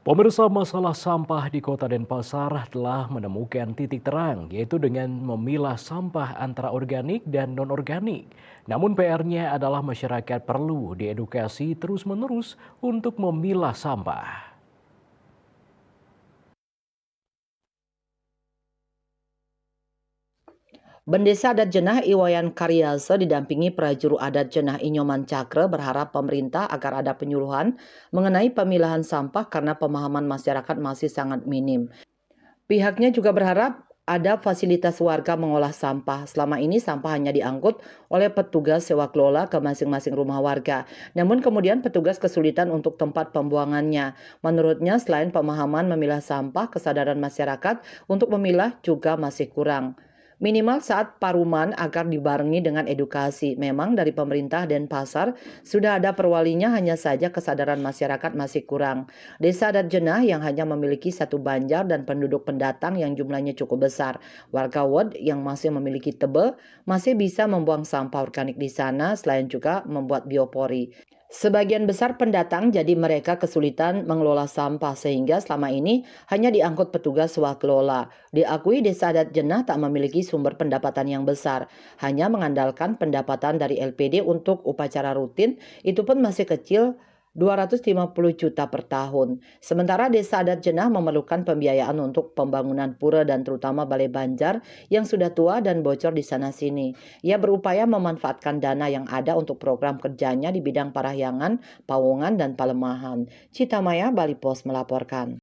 Pemirsa, masalah sampah di Kota Denpasar telah menemukan titik terang, yaitu dengan memilah sampah antara organik dan non-organik. Namun PR-nya adalah masyarakat perlu diedukasi terus-menerus untuk memilah sampah. Bendesa adat Jenah Iwayan Karyase didampingi prajuru adat Jenah Inyoman Cakre berharap pemerintah agar ada penyuluhan mengenai pemilahan sampah karena pemahaman masyarakat masih sangat minim. Pihaknya juga berharap ada fasilitas warga mengolah sampah. Selama ini sampah hanya diangkut oleh petugas sewa kelola ke masing-masing rumah warga. Namun kemudian petugas kesulitan untuk tempat pembuangannya. Menurutnya selain pemahaman memilah sampah, kesadaran masyarakat untuk memilah juga masih kurang. Minimal saat paruman agar dibarengi dengan edukasi. Memang dari pemerintah dan pasar sudah ada perwalinya, hanya saja kesadaran masyarakat masih kurang. Desa adat Jenah yang hanya memiliki satu banjar dan penduduk pendatang yang jumlahnya cukup besar. Warga Wod yang masih memiliki tebe masih bisa membuang sampah organik di sana selain juga membuat biopori. Sebagian besar pendatang jadi mereka kesulitan mengelola sampah sehingga selama ini hanya diangkut petugas swakelola. Diakui desa adat Jenah tak memiliki sumber pendapatan yang besar, hanya mengandalkan pendapatan dari LPD untuk upacara rutin, itu pun masih kecil, 250 juta per tahun. Sementara desa adat Jenah memerlukan pembiayaan untuk pembangunan pura dan terutama balai banjar yang sudah tua dan bocor di sana-sini. Ia berupaya memanfaatkan dana yang ada untuk program kerjanya di bidang parahyangan, pawongan, dan palemahan. Citamaya, Bali Pos melaporkan.